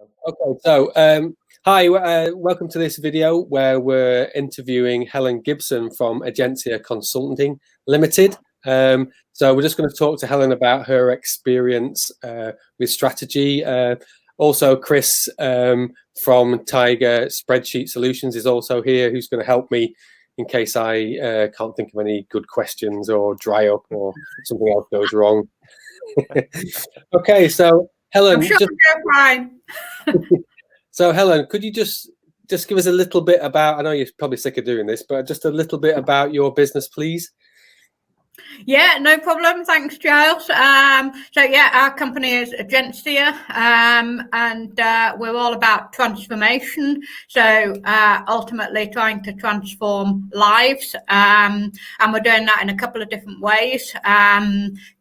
Okay, so hi, welcome to this video where we're interviewing Helen Gibson from Agencia Consulting Limited. So we're just going to talk to Helen about her experience with strategy. Also, Chris from Tiger Spreadsheet Solutions is also here, who's going to help me in case I can't think of any good questions or dry up or something else goes wrong. Okay, so Helen, I'm sure you're fine. So Helen, could you just give us a little bit about, I know you're probably sick of doing this, but just a little bit about your business, please? Yeah, no problem. Thanks, Giles. So yeah, our company is Agencia, and we're all about transformation. So ultimately trying to transform lives, and we're doing that in a couple of different ways.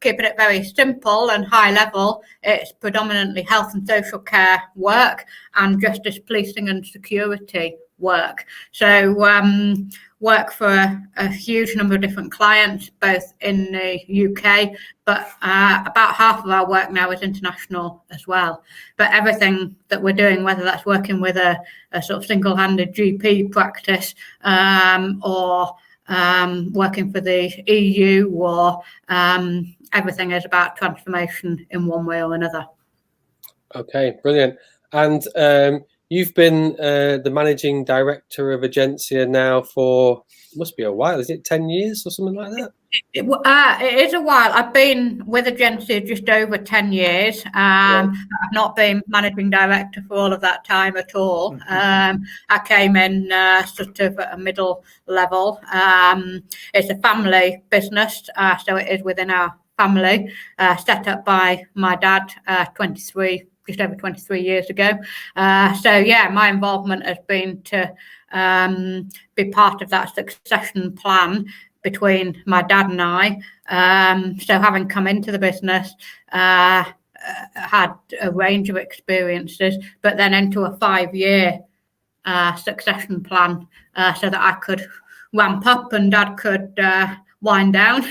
Keeping it very simple and high level, it's predominantly health and social care work and justice, policing and security work. So work for a huge number of different clients, both in the UK, but about half of our work now is international as well. But everything that we're doing, whether that's working with a sort of single-handed GP practice or working for the EU, or everything is about transformation in one way or another. Okay, brilliant. And you've been the managing director of Agencia now for, must be a while, is it 10 years or something like that? It is a while. I've been with Agencia just over 10 years. I've not been managing director for all of that time at all. I came in sort of at a middle level. It's a family business, so it is within our family, set up by my dad just over 23 years ago. So yeah, my involvement has been to be part of that succession plan between my dad and I. So having come into the business, had a range of experiences, but then into a 5-year succession plan so that I could ramp up and dad could wind down.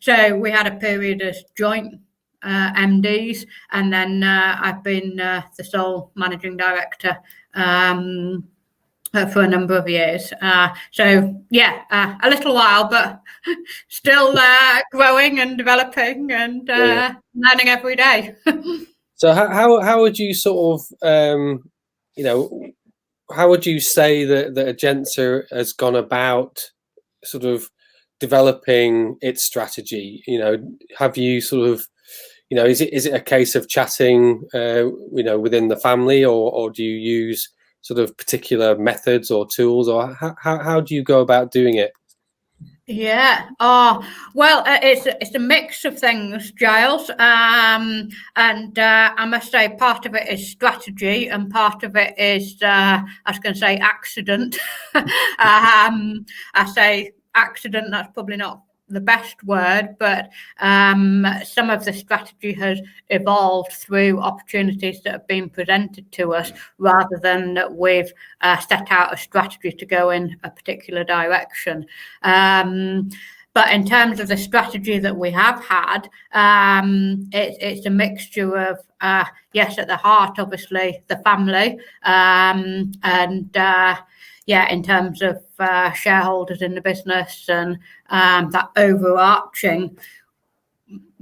So we had a period as joint MDs, and then I've been the sole managing director for a number of years. So yeah, a little while, but still growing and developing and learning every day. So how would you sort of, how would you say that Agencia has gone about sort of developing its strategy? Have you sort of, is it a case of chatting, within the family, or do you use sort of particular methods or tools, or how do you go about doing it? Yeah. Well, it's a mix of things, Giles. And I must say, part of it is strategy, and part of it is, I was going to say, accident. I say accident. That's probably not the best word, but some of the strategy has evolved through opportunities that have been presented to us, rather than that we've set out a strategy to go in a particular direction. But in terms of the strategy that we have had, it's a mixture of, yes, at the heart, obviously, the family, and yeah, in terms of shareholders in the business, and that overarching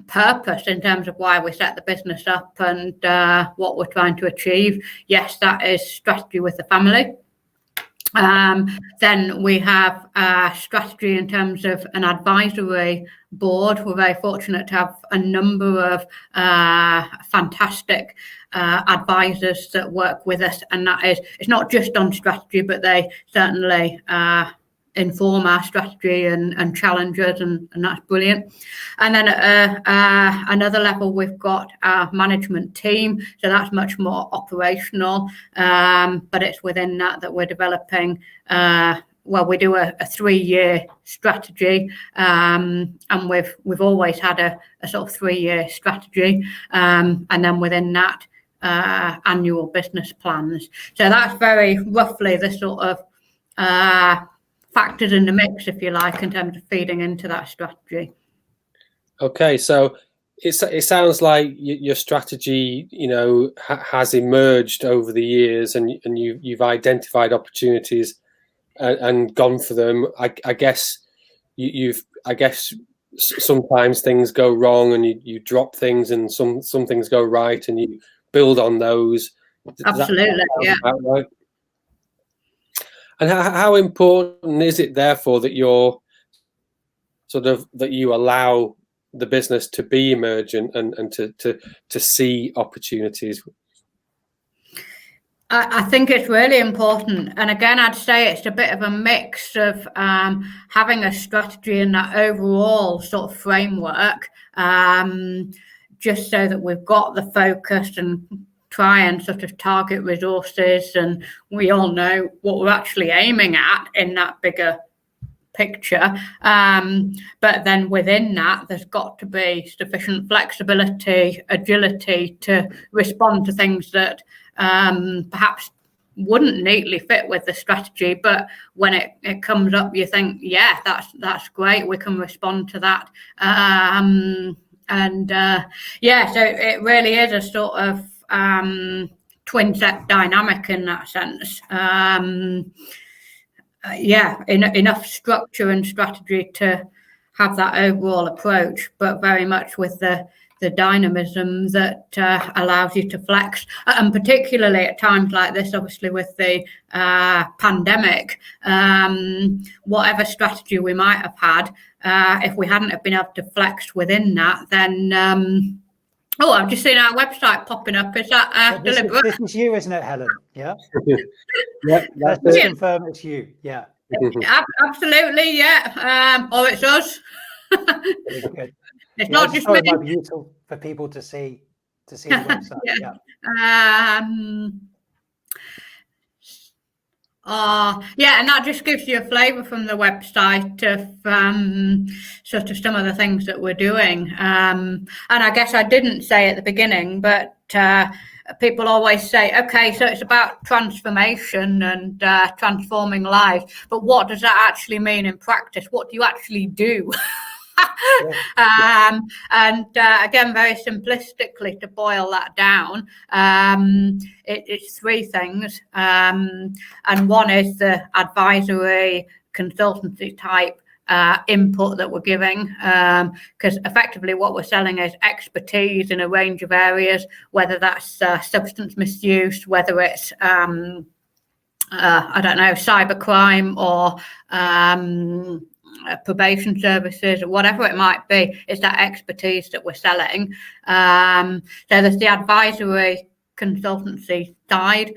purpose in terms of why we set the business up and what we're trying to achieve. Yes, that is strategy with the family. Then we have strategy in terms of an advisory board. We're very fortunate to have a number of fantastic advisors that work with us, and that is, it's not just on strategy, but they certainly inform our strategy and challenge us, and that's brilliant. And then at another level, we've got our management team, so that's much more operational, but it's within that we're developing. Well, we do a 3-year strategy, and we've always had a sort of 3-year strategy, and then within that, annual business plans. So that's very roughly the sort of factors in the mix, if you like, in terms of feeding into that strategy. Okay, so it sounds like your strategy, has emerged over the years, and you've identified opportunities and gone for them. I guess sometimes things go wrong and you drop things, and some things go right and you build on those. Absolutely, yeah. Right? And how important is it, therefore, that you're that you allow the business to be emergent and to see opportunities? I think it's really important. And again, I'd say it's a bit of a mix of having a strategy and that overall sort of framework, just so that we've got the focus and try and sort of target resources, and we all know what we're actually aiming at in that bigger picture. But then within that, there's got to be sufficient flexibility, agility to respond to things that perhaps wouldn't neatly fit with the strategy, but when it comes up, you think, yeah, that's great, we can respond to that. So it really is a sort of twin set dynamic in that sense. Enough structure and strategy to have that overall approach, but very much with the dynamism that allows you to flex, and particularly at times like this, obviously with the pandemic, whatever strategy we might have had, if we hadn't have been able to flex within that, then I've just seen our website popping up. Is that deliberate? This is you, isn't it, Helen? Yeah. Yeah, let's confirm it's you. Yeah. Absolutely, yeah. Or it's us. It's not just me. It might be useful for people to see the website. Yeah. And that just gives you a flavour from the website of sort of some of the things that we're doing. And I guess I didn't say at the beginning, but people always say, okay, so it's about transformation and transforming lives, but what does that actually mean in practice? What do you actually do? Again, very simplistically, to boil that down, it's three things, and one is the advisory consultancy type input that we're giving, because effectively what we're selling is expertise in a range of areas, whether that's substance misuse, whether it's cybercrime or probation services, or whatever it might be. It's that expertise that we're selling. So there's the advisory consultancy side.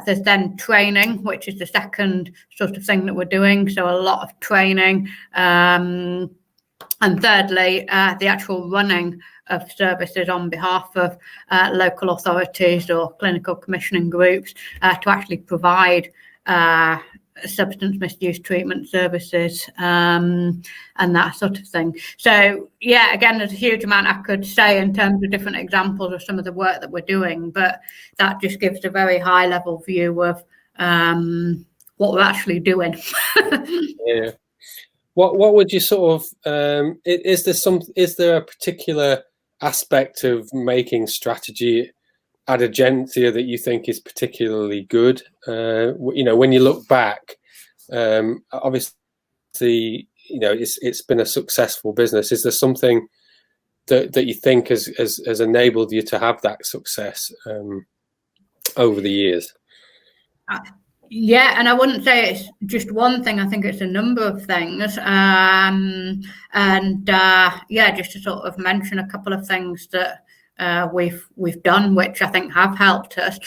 There's then training, which is the second sort of thing that we're doing. So a lot of training. And thirdly, the actual running of services on behalf of local authorities or clinical commissioning groups to actually provide substance misuse treatment services and that sort of thing. So again, there's a huge amount I could say in terms of different examples of some of the work that we're doing, but that just gives a very high level view of what we're actually doing. Yeah. What would you sort of is there a particular aspect of making strategy at Agencia that you think is particularly good? When you look back, obviously, it's been a successful business. Is there something that you think has enabled you to have that success over the years? And I wouldn't say it's just one thing. I think it's a number of things. Just to sort of mention a couple of things that we've done, which I think have helped us.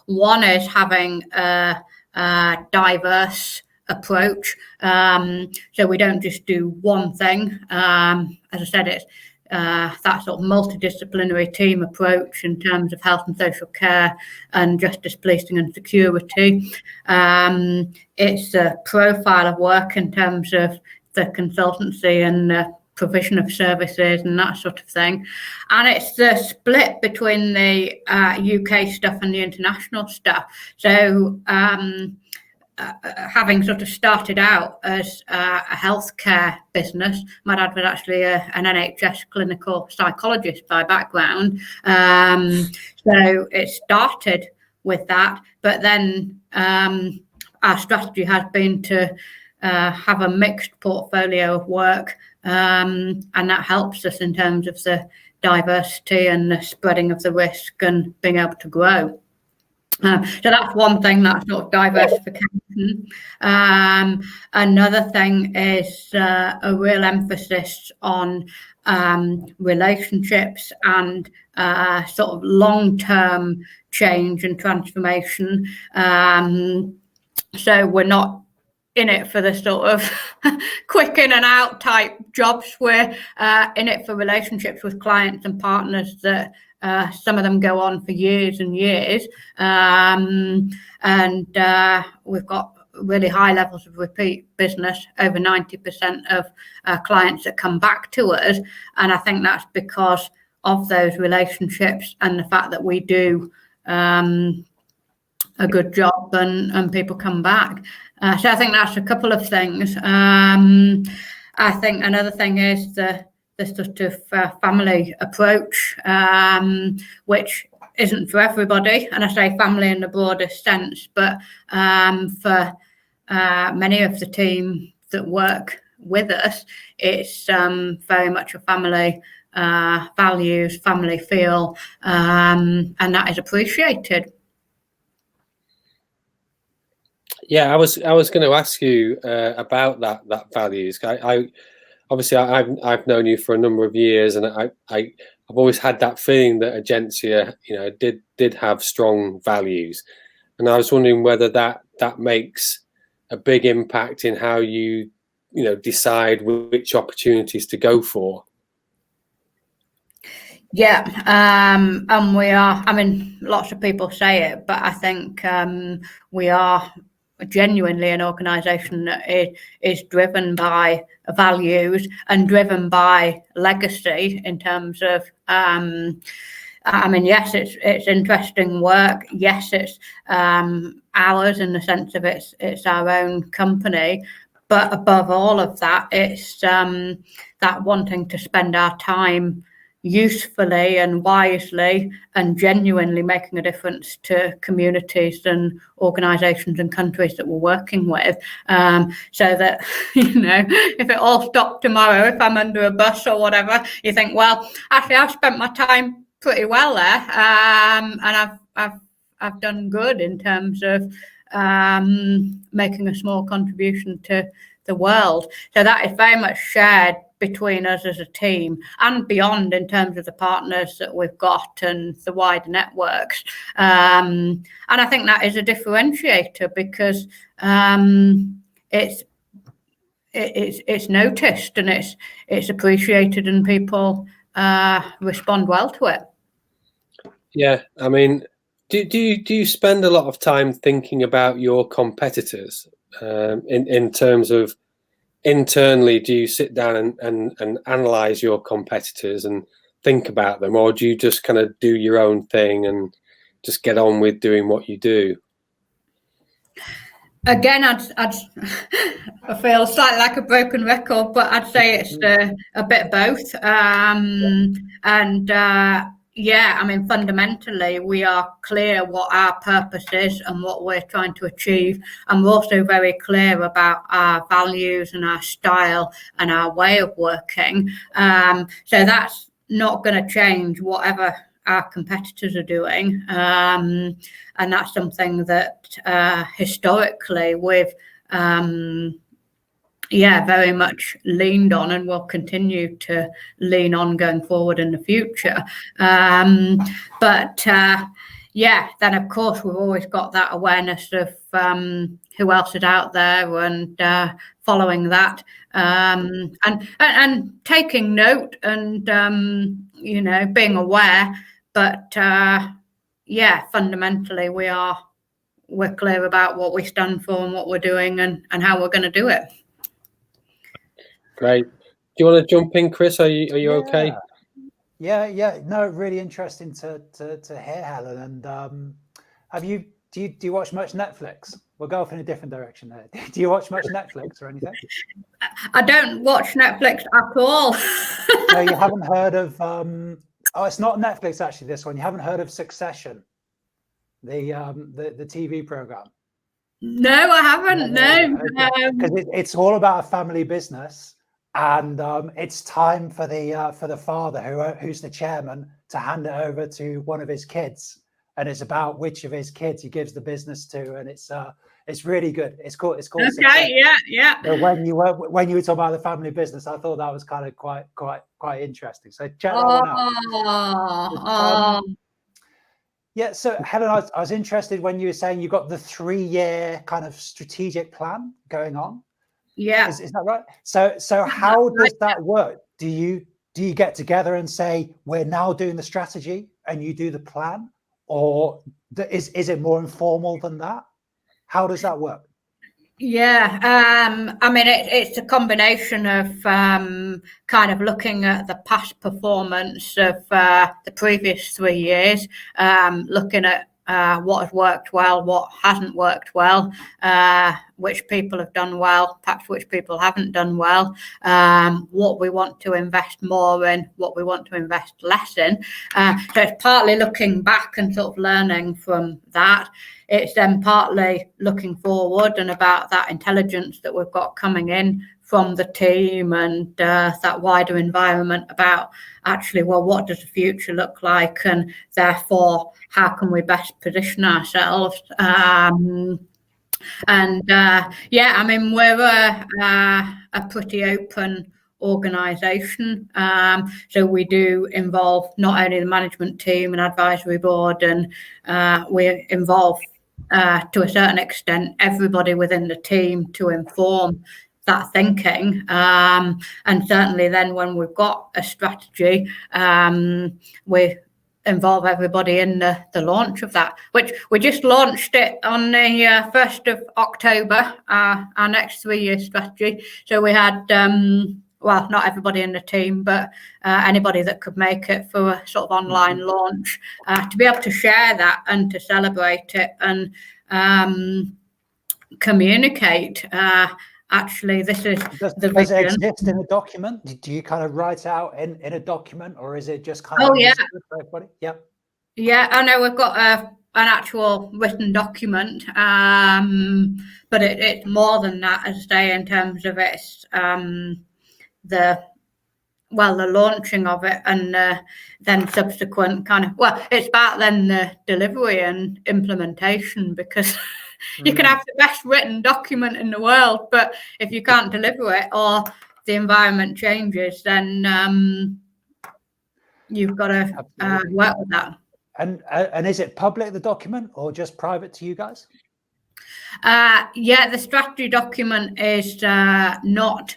One is having a diverse approach. So we don't just do one thing. As I said, it's that sort of multidisciplinary team approach in terms of health and social care and justice, policing and security. It's a profile of work in terms of the consultancy and the provision of services and that sort of thing. And it's the split between the UK stuff and the international stuff. So having sort of started out as a healthcare business, my dad was actually an NHS clinical psychologist by background. So it started with that, but then our strategy has been to have a mixed portfolio of work, and that helps us in terms of the diversity and the spreading of the risk and being able to grow. So that's one thing, that's sort of diversification. Another thing is a real emphasis on relationships and sort of long-term change and transformation. So we're not in it for the sort of quick in and out type jobs. We're in it for relationships with clients and partners that some of them go on for years and years, and we've got really high levels of repeat business, over 90% of clients that come back to us, and I think that's because of those relationships and the fact that we do a good job and people come back. So I think that's a couple of things. I think another thing is the sort of family approach, which isn't for everybody, and I say family in the broadest sense, but for many of the team that work with us, it's very much a family values, family feel, and that is appreciated. Yeah, I was going to ask you about that values. I've known you for a number of years, and I've always had that feeling that Agencia, did have strong values, and I was wondering whether that makes a big impact in how you decide which opportunities to go for. Yeah, and we are. I mean, lots of people say it, but I think we are genuinely an organisation that is driven by values and driven by legacy in terms of I mean, yes, it's interesting work. Yes, it's ours in the sense of it's our own company, but above all of that, it's that wanting to spend our time usefully and wisely and genuinely making a difference to communities and organisations and countries that we're working with, so that if it all stopped tomorrow, if I'm under a bus or whatever, you think, well, actually I've spent my time pretty well there, and I've done good in terms of making a small contribution to the world. So that is very much shared between us as a team and beyond in terms of the partners that we've got and the wider networks. And I think that is a differentiator because it's noticed and it's appreciated and people respond well to it. Yeah, I mean, do you spend a lot of time thinking about your competitors in terms of internally? Do you sit down and analyze your competitors and think about them, or do you just kind of do your own thing and just get on with doing what you do? Again, I feel slightly like a broken record, but I'd say it's a bit of both. Yeah, I mean, fundamentally, we are clear what our purpose is and what we're trying to achieve. And we're also very clear about our values and our style and our way of working. So that's not going to change whatever our competitors are doing. And that's something that historically we've very much leaned on and will continue to lean on going forward in the future. Then of course we've always got that awareness of who else is out there and following that and taking note and being aware. But fundamentally we're clear about what we stand for and what we're doing and how we're going to do it. Great. Do you want to jump in, Chris? Are you okay? Yeah. No, really interesting to hear, Helen. And have you do you watch much Netflix? We'll go off in a different direction there. Do you watch much Netflix or anything? I don't watch Netflix at all. No, you haven't heard of, oh, it's not Netflix actually, this one. You haven't heard of Succession, the TV program? No, I haven't, no. Because it's all about a family business, and it's time for the father, who's the chairman, to hand it over to one of his kids. And it's about which of his kids he gives the business to, and it's really good. It's called. Okay, Succession. yeah. So when you were talking about the family business, I thought that was kind of quite interesting. So check that one out. Yeah. So Helen, I was interested when you were saying you got the 3-year kind of strategic plan going on. Yeah. Is that right? So how does that work? Do you get together and say, we're now doing the strategy, and you do the plan? Or is it more informal than that? How does that work? Yeah, I mean, it's a combination of kind of looking at the past performance of the previous 3 years, looking at what has worked well, what hasn't worked well, which people have done well, perhaps which people haven't done well, what we want to invest more in, what we want to invest less in. So it's partly looking back and sort of learning from that. It's then partly looking forward and about that intelligence that we've got coming in from the team and that wider environment about actually, well, what does the future look like? And therefore, how can we best position ourselves? Yeah, I mean, we're a pretty open organisation. So we do involve not only the management team and advisory board, and we involve to a certain extent everybody within the team to inform that thinking, and certainly then when we've got a strategy, we involve everybody in the launch of that, which we just launched it on the 1st of October, our next 3-year strategy. So we had well, not everybody in the team, but anybody that could make it for a sort of online launch, to be able to share that and to celebrate it and communicate. Actually, this is the vision. Does it exist in a document? Do you kind of write out in a document, or is it just kind of? Oh yeah, for everybody? Yep. Yeah, I know we've got an actual written document, but it's more than that, as I say, in terms of it's the launching of it and then subsequent kind of, it's about then the delivery and implementation, because you can have the best written document in the world, but if you can't deliver it or the environment changes, then you've got to work with that. And is it public, the document, or just private to you guys? Yeah, the strategy document is not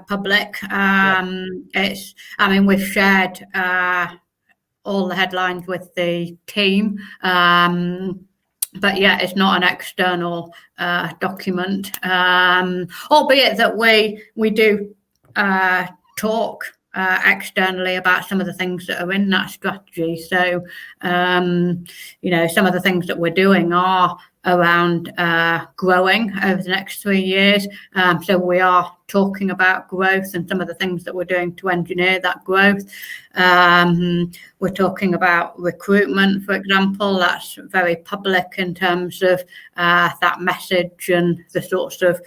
public. It's, I mean, we've shared all the headlines with the team, but yeah, it's not an external document, albeit that we do talk externally about some of the things that are in that strategy. So, you know, some of the things that we're doing are around growing over the next 3 years. So we are talking about growth and some of the things that we're doing to engineer that growth. We're talking about recruitment, for example. That's very public in terms of that message and the sorts of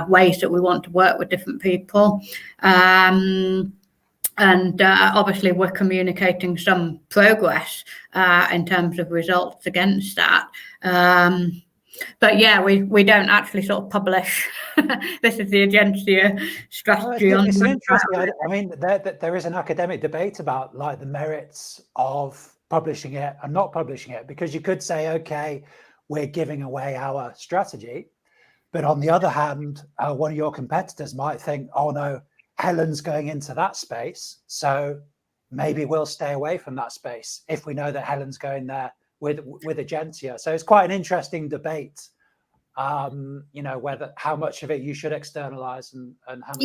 ways that we want to work with different people. And obviously we're communicating some progress in terms of results against that. But yeah, we don't actually sort of publish. This is the Agencia strategy. It's interesting. I mean, there is an academic debate about like the merits of publishing it and not publishing it, because you could say, okay, we're giving away our strategy, but on the other hand, one of your competitors might think, oh no, Helen's going into that space, so maybe we'll stay away from that space if we know that Helen's going there with Agencia. So it's quite an interesting debate, you know, how much of it you should externalize and how much.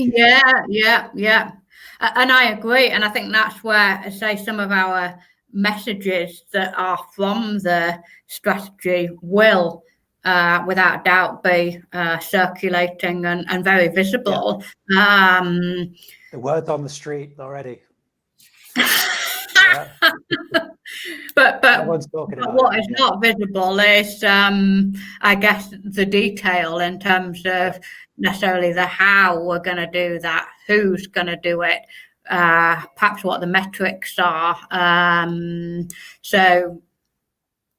Yeah. And I agree, and I think that's where, say, some of our messages that are from the strategy will without doubt be circulating and very visible. The word's on the street already. Yeah. But everyone's talking about what is not visible is, I guess, the detail in terms of necessarily the how we're going to do that, who's going to do it, perhaps what the metrics are. So,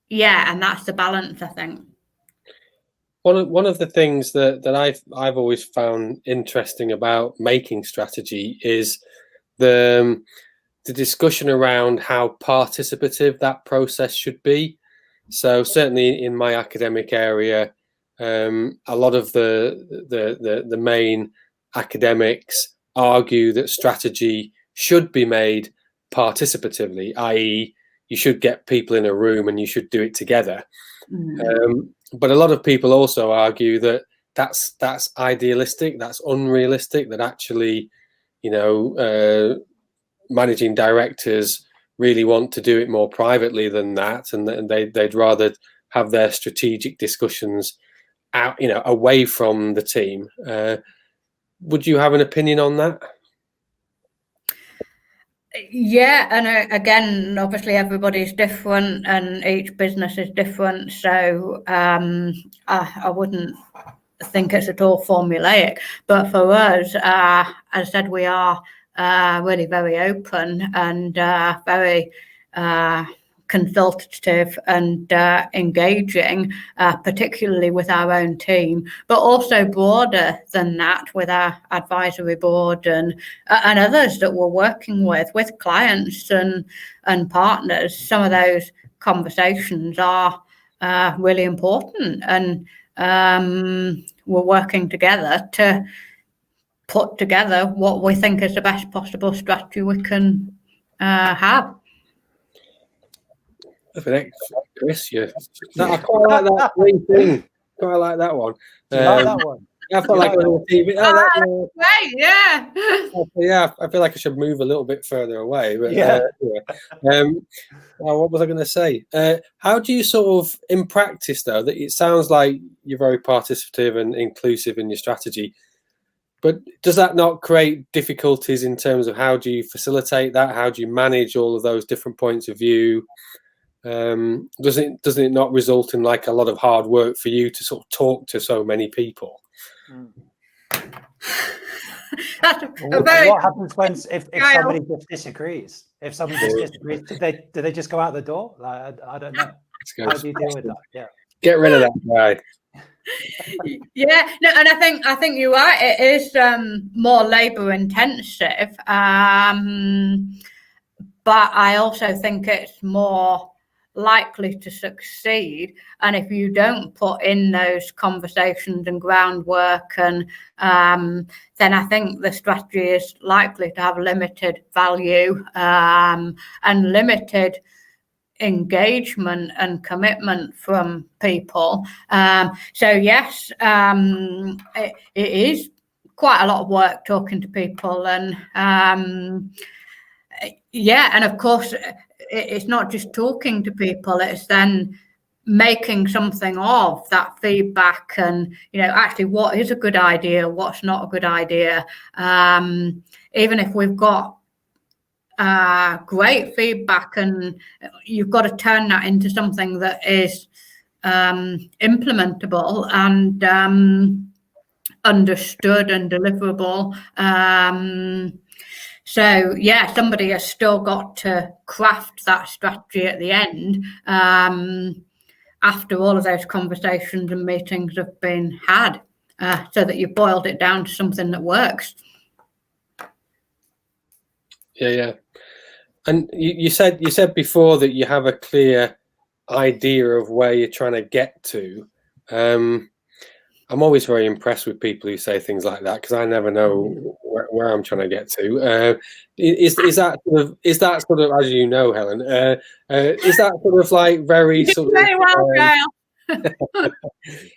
yeah, and that's the balance, I think. One of the things that I've always found interesting about making strategy is the discussion around how participative that process should be. So certainly in my academic area, a lot of the main academics argue that strategy should be made participatively, i.e., you should get people in a room and you should do it together. But a lot of people also argue that that's idealistic, that's unrealistic, that actually, managing directors really want to do it more privately than that, and they'd rather have their strategic discussions out, away from the team. Would you have an opinion on that? Yeah, and again, obviously everybody's different and each business is different, so I wouldn't think it's at all formulaic. But for us, as I said, we are really very open and very consultative and engaging, particularly with our own team, but also broader than that with our advisory board and others that we're working with clients and partners. Some of those conversations are really important, and we're working together to put together what we think is the best possible strategy we can have. Chris, I quite like that green thing. Quite like that one. Do you like that one? I feel like on TV. Great, yeah. Yeah, I feel like I should move a little bit further away. But what was I going to say? How do you sort of, in practice, though, that it sounds like you're very participative and inclusive in your strategy, but does that not create difficulties in terms of how do you facilitate that? How do you manage all of those different points of view? Doesn't it not result in like a lot of hard work for you to sort of talk to so many people? What happens if somebody just disagrees? If somebody just disagrees, do they just go out the door? Like, I don't know. How do you deal with that? Yeah, get rid of that guy. Yeah, no, and I think you're right. It is more labour intensive, but I also think it's more likely to succeed. And if you don't put in those conversations and groundwork, and then I think the strategy is likely to have limited value and limited engagement and commitment from people. So yes, it is quite a lot of work talking to people, and and of course it's not just talking to people, it's then making something of that feedback, and actually what is a good idea, what's not a good idea. Even if we've got great feedback, and you've got to turn that into something that is implementable and understood and deliverable. So yeah, somebody has still got to craft that strategy at the end after all of those conversations and meetings have been had, so that you've boiled it down to something that works. Yeah. And you said before that you have a clear idea of where you're trying to get to. I'm always very impressed with people who say things like that, because I never know where I'm trying to get to. Is that sort of, as you know, Helen? Is that sort of like very sort of? Very well, Gail.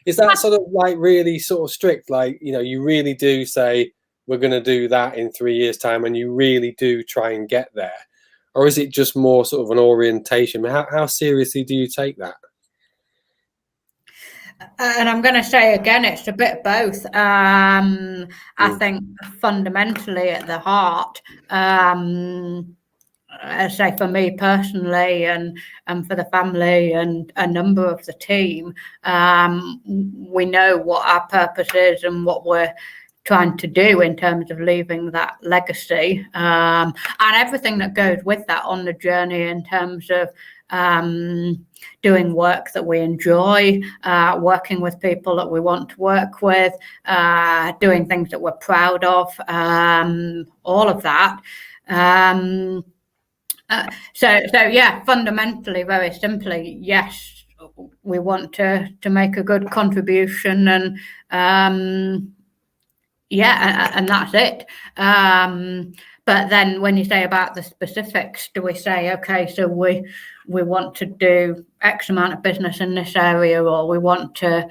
Is that sort of like really sort of strict? Like, you really do say we're going to do that in 3 years' time, and you really do try and get there, or is it just more sort of an orientation? How seriously do you take that? And I'm going to say again, it's a bit both. I think fundamentally at the heart, I say for me personally and for the family and a number of the team, we know what our purpose is and what we're trying to do in terms of leaving that legacy, and everything that goes with that on the journey in terms of doing work that we enjoy, working with people that we want to work with, doing things that we're proud of, all of that. So yeah, fundamentally, very simply, yes, we want to make a good contribution, and yeah, and that's it. But then when you say about the specifics, do we say, okay, so we want to do X amount of business in this area, or we want to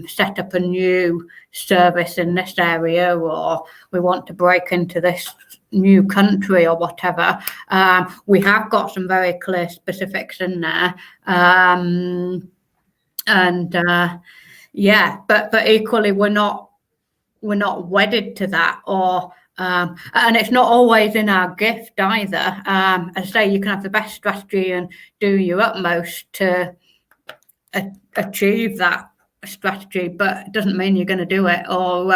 set up a new service in this area, or we want to break into this new country or whatever? We have got some very clear specifics in there, yeah, but equally we're not wedded to that, or and it's not always in our gift either. As I say, you can have the best strategy and do your utmost to achieve that strategy, but it doesn't mean you're going to do it, or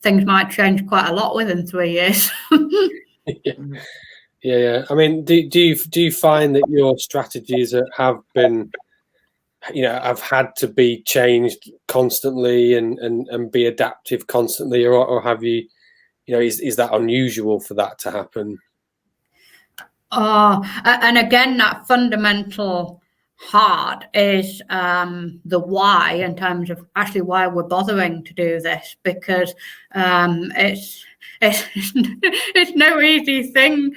things might change quite a lot within 3 years. Yeah. I mean, do you find that your strategies have been, have had to be changed constantly and be adaptive constantly, or have you, is that unusual for that to happen? And again, that fundamental heart is the why, in terms of actually why we're bothering to do this, because it's no easy thing,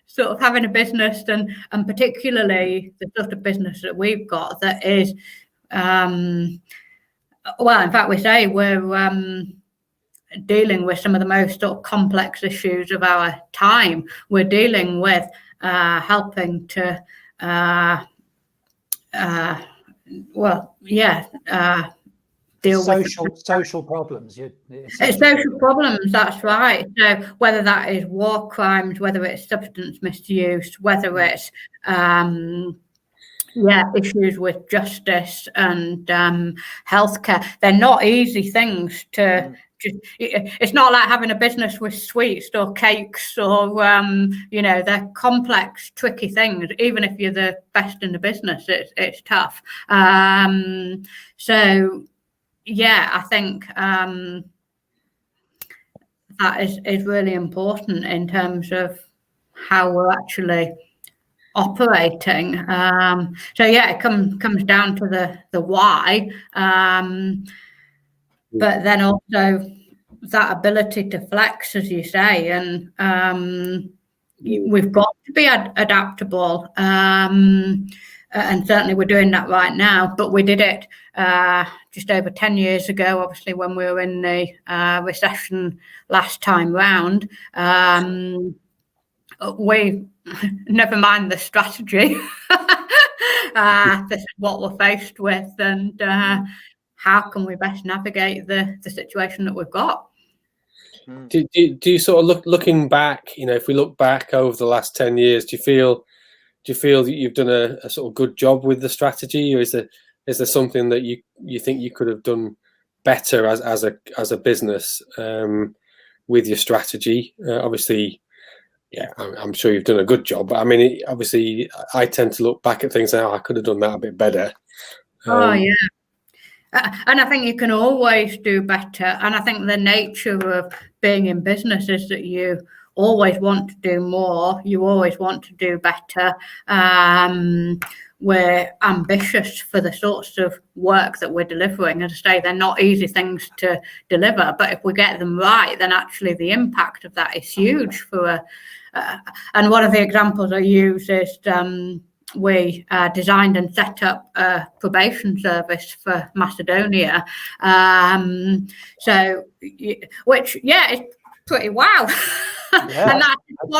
sort of having a business, and particularly the sort of business that we've got that is, well, in fact, we say we're dealing with some of the most sort of complex issues of our time. We're dealing with helping to deal with social problems. It's social problems, that's right. So whether that is war crimes, whether it's substance misuse, whether it's issues with justice and healthcare, they're not easy things to. It's not like having a business with sweets or cakes, or they're complex, tricky things. Even if you're the best in the business, it's tough. So yeah, I think that is really important in terms of how we're actually operating. So yeah, it comes down to the why. But then also that ability to flex, as you say, and we've got to be adaptable. And certainly we're doing that right now, but we did it just over 10 years ago, obviously, when we were in the recession last time round. We never mind the strategy. This is what we're faced with, and how can we best navigate the situation that we've got? Do you sort of looking back, if we look back over the last 10 years, do you feel that you've done a sort of good job with the strategy, or is there something that you think you could have done better as a business with your strategy? Obviously, yeah, I'm sure you've done a good job, but I mean, obviously, I tend to look back at things and I could have done that a bit better. Yeah. And I think you can always do better. And I think the nature of being in business is that you always want to do more. You always want to do better. We're ambitious for the sorts of work that we're delivering. As I say, they're not easy things to deliver, but if we get them right, then actually the impact of that is huge for and one of the examples I use is we designed and set up a probation service for Macedonia. Which, yeah, it's pretty wow. Yeah, And that's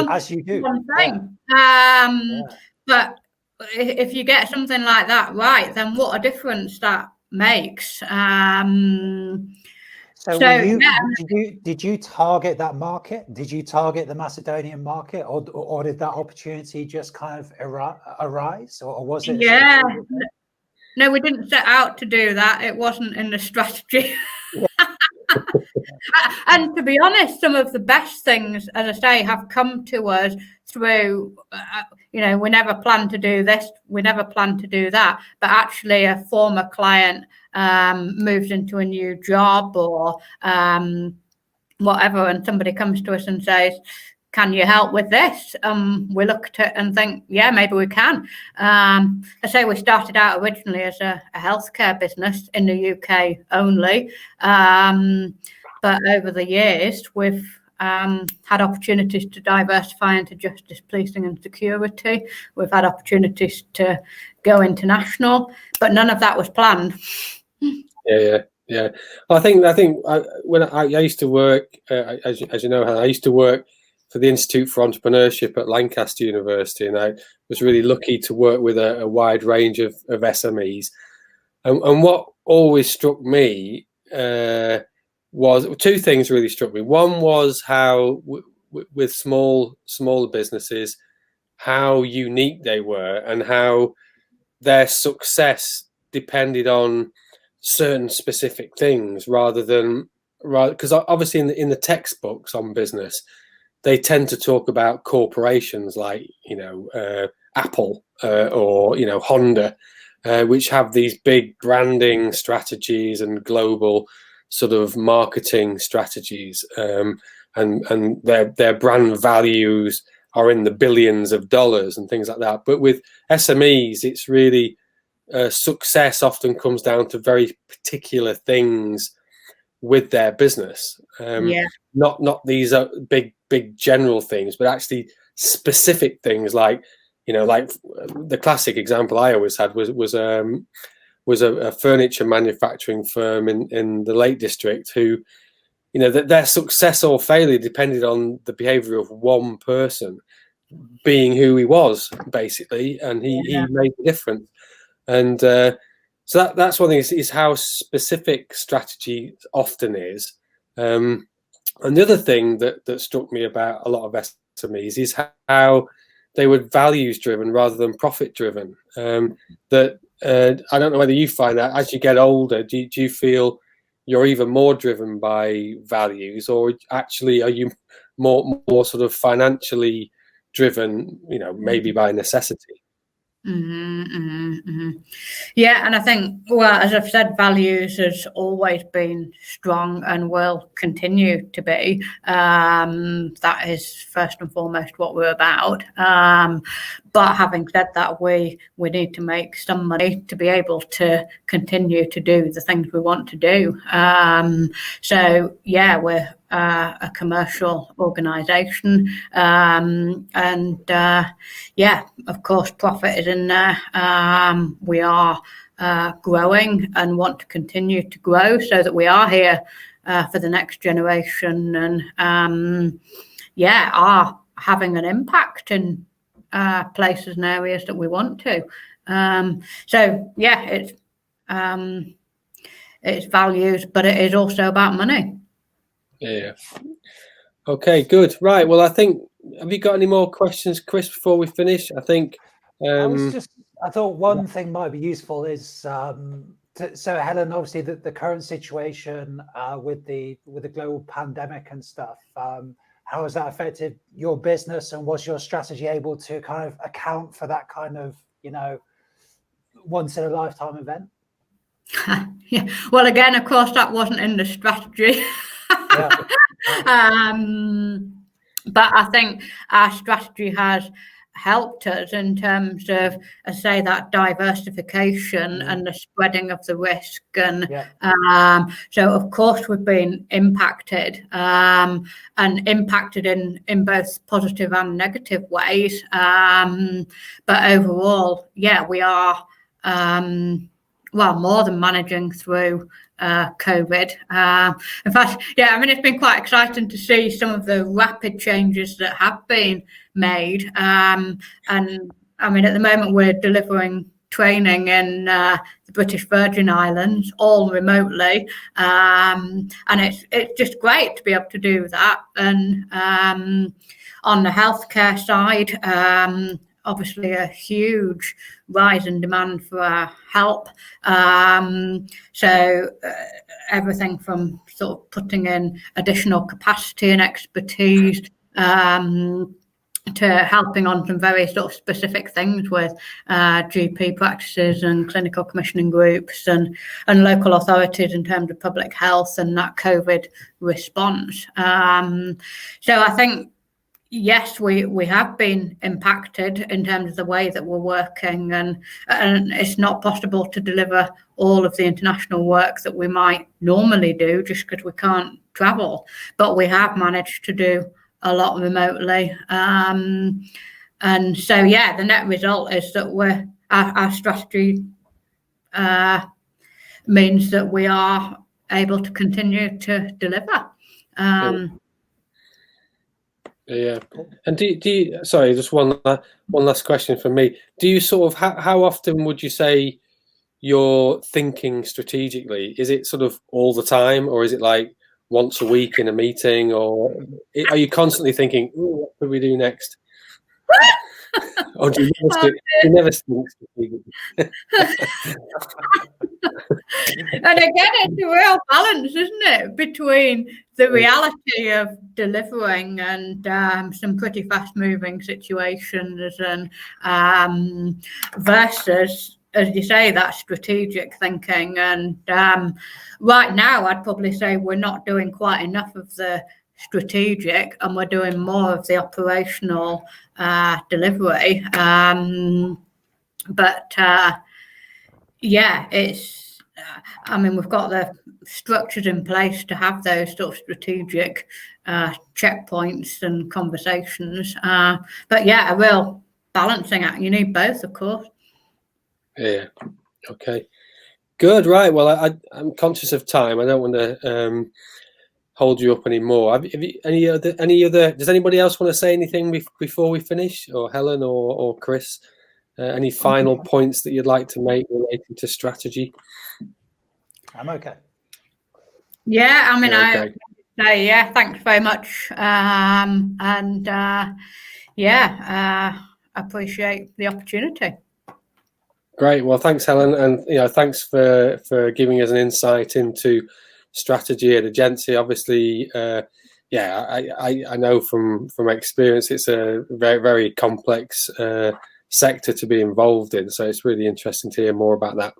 as you do. one thing. But if you get something like that right, then what a difference that makes. Did you target that market? Did you target the Macedonian market, or did that opportunity just kind of arise, or was it? Yeah. No, we didn't set out to do that. It wasn't in the strategy. And to be honest, some of the best things, as I say, have come to us through, we never planned to do this, we never planned to do that, but actually a former client moves into a new job or whatever, and somebody comes to us and says, can you help with this? We look at it and think, yeah, maybe we can. I say we started out originally as a healthcare business in the UK only. But over the years, we've had opportunities to diversify into justice, policing and security. We've had opportunities to go international, but none of that was planned. Yeah. Well, I think when I used to work, as you know, Helen, I used to work for the Institute for Entrepreneurship at Lancaster University, and I was really lucky to work with a wide range of SMEs. And what always struck me was two things really struck me. One was how with smaller businesses, how unique they were and how their success depended on certain specific things rather because obviously in the textbooks on business, they tend to talk about corporations like Apple or Honda, which have these big branding strategies and global sort of marketing strategies, and their brand values are in the billions of dollars and things like that. But with SMEs, it's really success often comes down to very particular things with their business. Not these big general things, but actually specific things like the classic example I always had was a furniture manufacturing firm in the Lake District who, that their success or failure depended on the behavior of one person being who he was, basically, and he made the difference. And so that's one thing is how specific strategy often is. And the other thing that struck me about a lot of SMEs is how they were values driven rather than profit driven. I don't know whether you find that as you get older, do you feel you're even more driven by values, or actually are you more sort of financially driven, maybe by necessity? Yeah, and I think, well, as I've said, values has always been strong and will continue to be. That is first and foremost what we're about. But having said that, we need to make some money to be able to continue to do the things we want to do. So yeah, we're a commercial organisation, and yeah, of course, profit is in there. We are growing and want to continue to grow so that we are here for the next generation, and yeah, are having an impact in places and areas that we want to. So yeah, it's values, but it is also about money. Yeah. Okay, good. Right. Well, I think, have you got any more questions, Chris, before we finish? I think I thought one thing might be useful is so Helen, obviously the current situation with the global pandemic and stuff, how has that affected your business, and was your strategy able to kind of account for that kind of once in a lifetime event? Yeah. Well, again, of course, that wasn't in the strategy. But I think our strategy has helped us in terms of, I say, that diversification and the spreading of the risk. And so, of course, we've been impacted, and impacted in both positive and negative ways. But overall, yeah, we are well, more than managing through COVID. In fact, yeah, I mean, it's been quite exciting to see some of the rapid changes that have been made. And I mean, at the moment, we're delivering training in the British Virgin Islands, all remotely, and it's just great to be able to do that. And on the healthcare side, obviously a huge rise in demand for our help. So everything from sort of putting in additional capacity and expertise to helping on some very sort of specific things with GP practices and clinical commissioning groups and local authorities in terms of public health and that COVID response. So I think, yes, we have been impacted in terms of the way that we're working, and it's not possible to deliver all of the international work that we might normally do just because we can't travel. But we have managed to do a lot remotely. And so, yeah, the net result is that our strategy means that we are able to continue to deliver. Yeah, and do you, sorry, just one last question from me. Do you sort of how often would you say you're thinking strategically? Is it sort of all the time, or is it like once a week in a meeting, or are you constantly thinking, "Ooh, what could we do next?" Or do you never think strategically? And again, it's a real balance, isn't it, between the reality of delivering and some pretty fast-moving situations, and versus, as you say, that strategic thinking. And right now, I'd probably say we're not doing quite enough of the strategic, and we're doing more of the operational delivery. But yeah, it's, I mean, we've got the structures in place to have those sort of strategic checkpoints and conversations. But yeah, a real balancing act. You need both, of course. Yeah. Okay. Good. Right. Well, I'm conscious of time. I don't want to hold you up anymore. Have you, any other? Does anybody else want to say anything before we finish, or Helen or Chris? Any final points that you'd like to make relating to strategy? I'm okay. Yeah, I mean, Okay. yeah, thanks very much. And yeah, appreciate the opportunity. Great. Well, thanks, Helen, and thanks for giving us an insight into strategy at Agencia. Obviously, yeah, I know from experience it's a very, very complex sector to be involved in, so it's really interesting to hear more about that.